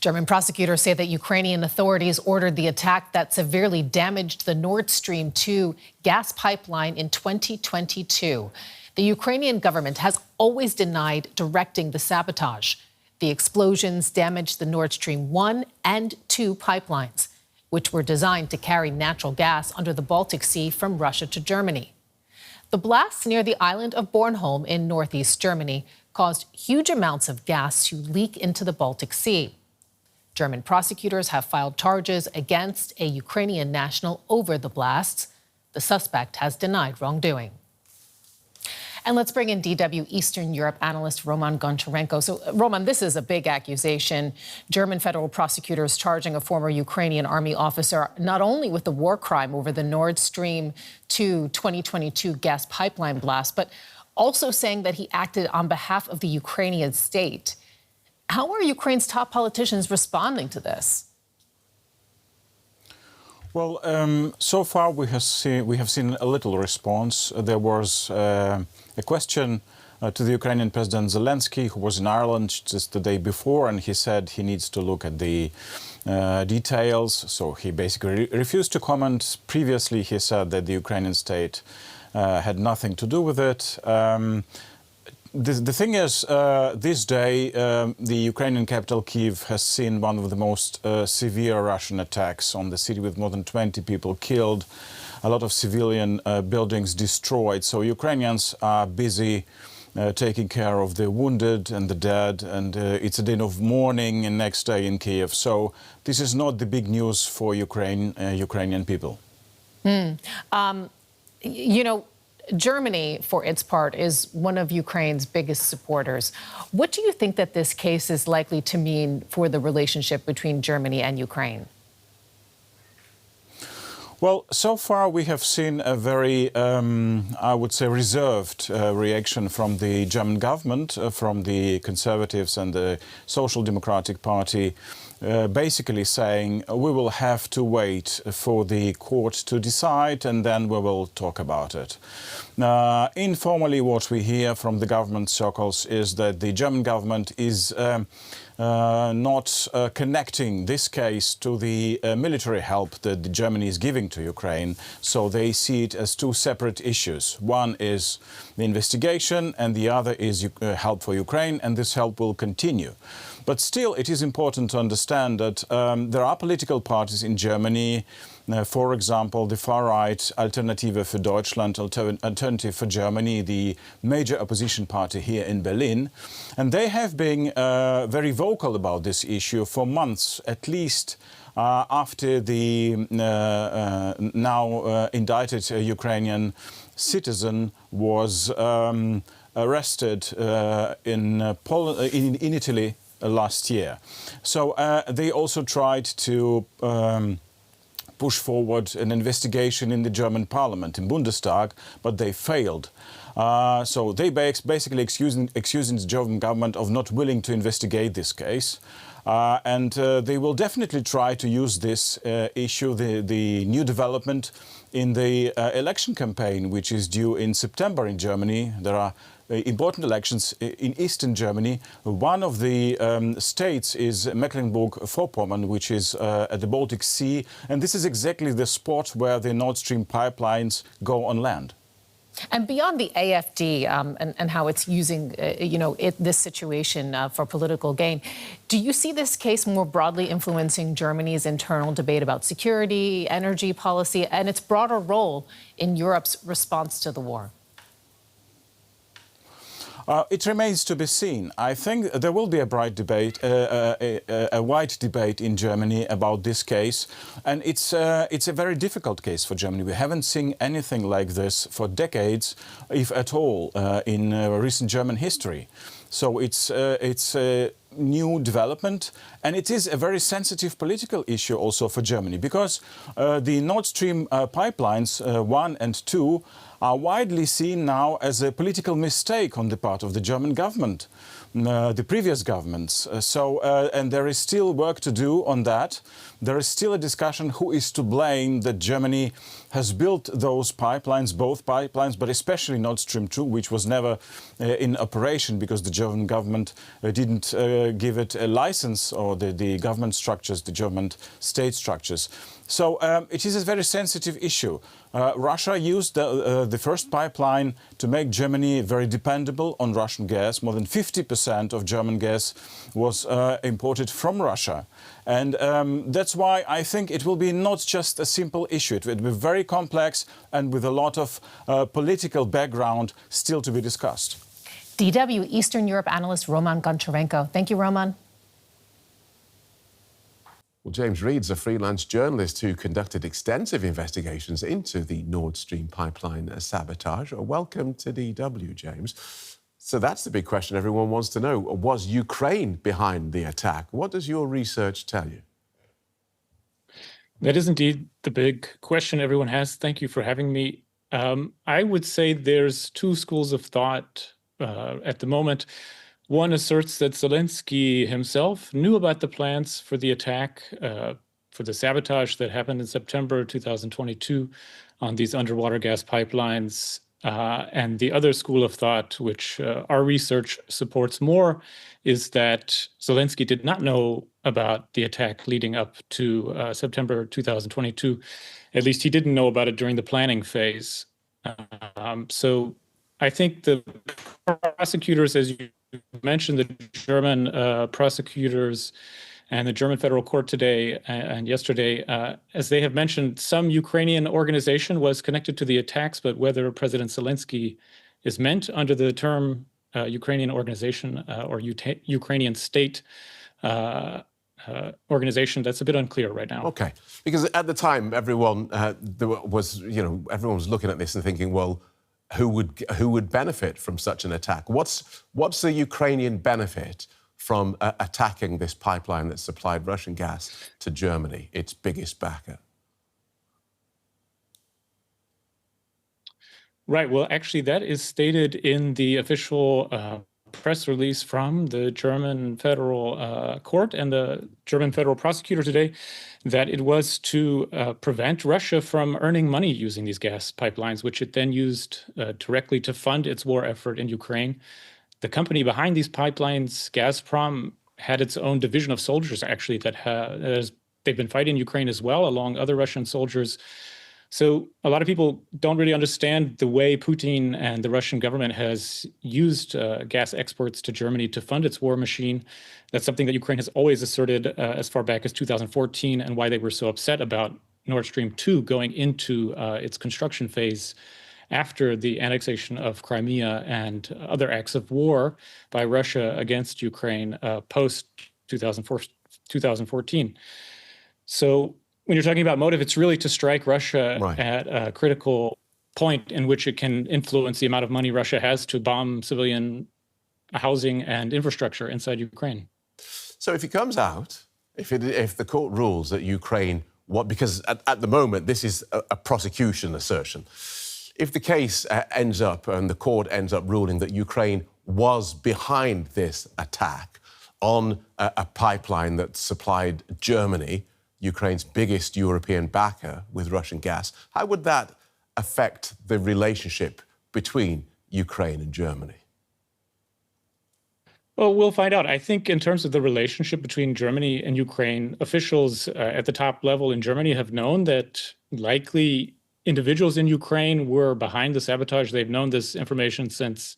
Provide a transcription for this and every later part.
German prosecutors say that Ukrainian authorities ordered the attack that severely damaged the Nord Stream 2 gas pipeline in 2022. The Ukrainian government has always denied directing the sabotage. The explosions damaged the Nord Stream 1 and 2 pipelines, which were designed to carry natural gas under the Baltic Sea from Russia to Germany. The blasts near the island of Bornholm in northeast Germany caused huge amounts of gas to leak into the Baltic Sea. German prosecutors have filed charges against a Ukrainian national over the blasts. The suspect has denied wrongdoing. And let's bring in DW Eastern Europe analyst Roman Goncharenko. So, Roman, this is a big accusation. German federal prosecutors charging a former Ukrainian army officer not only with the war crime over the Nord Stream 2 2022 gas pipeline blast, but also saying that he acted on behalf of the Ukrainian state. How are Ukraine's top politicians responding to this? Well, so far we have seen a little response. There was a question to the Ukrainian President Zelenskyy, who was in Ireland just the day before, and he said he needs to look at the details. So he basically refused to comment. Previously, he said that the Ukrainian state had nothing to do with it. The thing is, this day, the Ukrainian capital, Kyiv, has seen one of the most severe Russian attacks on the city, with more than 20 people killed, a lot of civilian buildings destroyed. So Ukrainians are busy taking care of the wounded and the dead, and it's a day of mourning and next day in Kyiv. So this is not the big news for Ukrainian people. You know, Germany, for its part, is one of Ukraine's biggest supporters. What do you think that this case is likely to mean for the relationship between Germany and Ukraine? Well, so far we have seen a very, I would say, reserved reaction from the German government, from the Conservatives and the Social Democratic Party, basically saying we will have to wait for the court to decide and then we will talk about it. Informally, what we hear from the government circles is that the German government is not connecting this case to the military help that Germany is giving to Ukraine. So they see it as two separate issues. One is the investigation and the other is help for Ukraine, and this help will continue. But still, it is important to understand that there are political parties in Germany, for example, the far-right Alternative für Deutschland, Alternative for Germany, the major opposition party here in Berlin. And they have been very vocal about this issue for months, at least after the now indicted Ukrainian citizen was arrested in Italy last year. So they also tried to push forward an investigation in the German parliament, in Bundestag, but they failed. So they basically accusing the German government of not willing to investigate this case. And they will definitely try to use this issue, the new development in the election campaign, which is due in September in Germany. There are important elections in eastern Germany. One of the states is Mecklenburg-Vorpommern, which is at the Baltic Sea. And this is exactly the spot where the Nord Stream pipelines go on land. And beyond the AfD and how it's using, this situation for political gain, do you see this case more broadly influencing Germany's internal debate about security, energy policy, and its broader role in Europe's response to the war? It remains to be seen. I think there will be a bright debate, a wide debate in Germany about this case, and it's a very difficult case for Germany. We haven't seen anything like this for decades, if at all, in recent German history. So it's a new development, and it is a very sensitive political issue also for Germany, because the Nord Stream pipelines 1 and 2 are widely seen now as a political mistake on the part of the German government, the previous governments. And there is still work to do on that. There is still a discussion who is to blame that Germany has built those pipelines, both pipelines, but especially Nord Stream 2, which was never in operation because the German government didn't give it a license, or the government structures, the German state structures. So it is a very sensitive issue. Russia used the first pipeline to make Germany very dependable on Russian gas. More than 50% of German gas was imported from Russia. And that's why I think it will be not just a simple issue. It will be very complex and with a lot of political background still to be discussed. DW Eastern Europe analyst Roman Goncharenko. Thank you, Roman. Well, James Reed's a freelance journalist who conducted extensive investigations into the Nord Stream pipeline sabotage. Welcome to DW, James. So that's the big question everyone wants to know. Was Ukraine behind the attack? What does your research tell you? That is indeed the big question everyone has. Thank you for having me. I would say there's two schools of thought at the moment. One asserts that Zelenskyy himself knew about the plans for the attack, for the sabotage that happened in September 2022 on these underwater gas pipelines. And the other school of thought, which our research supports more, is that Zelenskyy did not know about the attack leading up to September 2022. At least he didn't know about it during the planning phase. So I think the prosecutors, as you mentioned, the German prosecutors and the German federal court today and yesterday, as they have mentioned, some Ukrainian organization was connected to the attacks, but whether President Zelenskyy is meant under the term Ukrainian organization or Ukrainian state organization, that's a bit unclear right now. Okay, because at the time, everyone everyone was looking at this and thinking, well, who would benefit from such an attack? What's the Ukrainian benefit from attacking this pipeline that supplied Russian gas to Germany, its biggest backer? Right. Well, actually, that is stated in the official press release from the German federal court and the German federal prosecutor today, that it was to prevent Russia from earning money using these gas pipelines, which it then used directly to fund its war effort in Ukraine. The company behind these pipelines, Gazprom, had its own division of soldiers, actually, that they've been fighting Ukraine as well, along other Russian soldiers. So a lot of people don't really understand the way Putin and the Russian government has used gas exports to Germany to fund its war machine. That's something that Ukraine has always asserted as far back as 2014, and why they were so upset about Nord Stream 2 going into its construction phase after the annexation of Crimea and other acts of war by Russia against Ukraine post 2014. So when you're talking about motive, it's really to strike Russia at a critical point in which it can influence the amount of money Russia has to bomb civilian housing and infrastructure inside Ukraine. So if it comes out, if the court rules that Ukraine, because at the moment this is a prosecution assertion, if the case ends up and the court ends up ruling that Ukraine was behind this attack on a pipeline that supplied Germany, Ukraine's biggest European backer, with Russian gas, how would that affect the relationship between Ukraine and Germany? Well, we'll find out. I think in terms of the relationship between Germany and Ukraine, officials at the top level in Germany have known that likely individuals in Ukraine were behind the sabotage. They've known this information since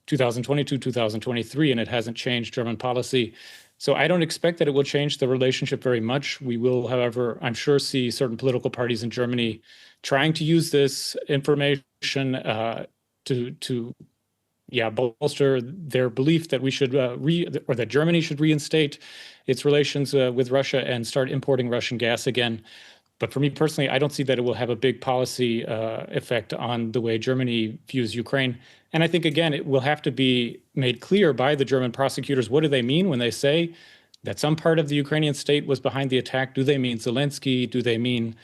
2022, 2023, and it hasn't changed German policy. So I don't expect that it will change the relationship very much. We will, however, I'm sure, see certain political parties in Germany trying to use this information to bolster their belief that we should or that Germany should reinstate its relations with Russia and start importing Russian gas again. But for me personally, I don't see that it will have a big policy effect on the way Germany views Ukraine. And I think, again, it will have to be made clear by the German prosecutors. What do they mean when they say that some part of the Ukrainian state was behind the attack? Do they mean Zelenskyy? Do they mean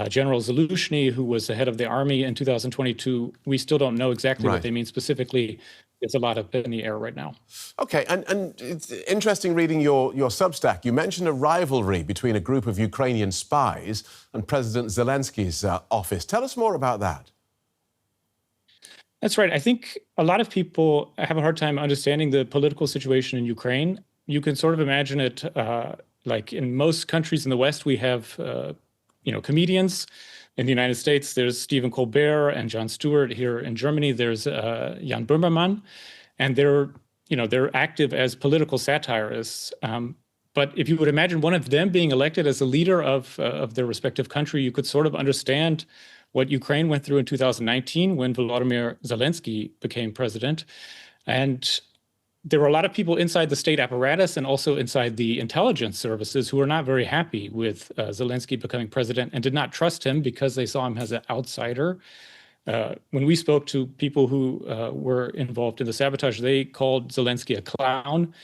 General Zaluzhny, who was the head of the army in 2022. We still don't know exactly what they mean specifically. There's a lot up in the air right now. OK, and it's interesting reading your Substack. You mentioned a rivalry between a group of Ukrainian spies and President Zelensky's office. Tell us more about that. That's right. I think a lot of people have a hard time understanding the political situation in Ukraine. You can sort of imagine it like in most countries in the West, we have comedians. In the United States, there's Stephen Colbert and Jon Stewart. Here in Germany, there's Jan Böhmermann, and they're active as political satirists. But if you would imagine one of them being elected as the leader of their respective country, you could sort of understand what Ukraine went through in 2019 when Volodymyr Zelenskyy became president. And there were a lot of people inside the state apparatus and also inside the intelligence services who were not very happy with Zelenskyy becoming president and did not trust him because they saw him as an outsider. When we spoke to people who were involved in the sabotage, they called Zelenskyy a clown,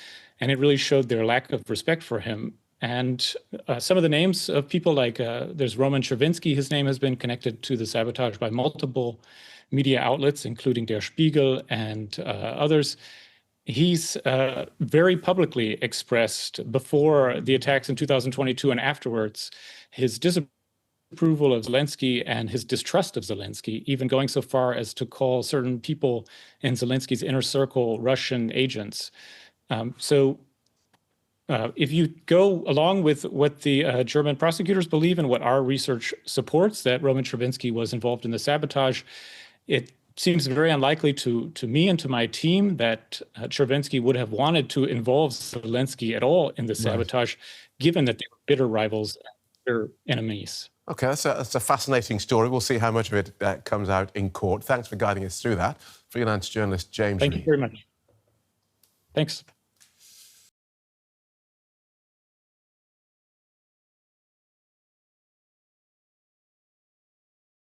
and it really showed their lack of respect for him. And some of the names of people like there's Roman Chervinsky, his name has been connected to the sabotage by multiple media outlets, including Der Spiegel and others. He's very publicly expressed before the attacks in 2022 and afterwards his disapproval of Zelenskyy and his distrust of Zelenskyy, even going so far as to call certain people in Zelensky's inner circle Russian agents. If you go along with what the German prosecutors believe and what our research supports, that Roman Chervinsky was involved in the sabotage, it seems very unlikely to me and to my team that Chervinsky would have wanted to involve Zelenskyy at all in the sabotage, given that they were bitter rivals and bitter enemies. OK, that's a fascinating story. We'll see how much of it comes out in court. Thanks for guiding us through that. Freelance journalist James Reed. Thank you very much. Thanks.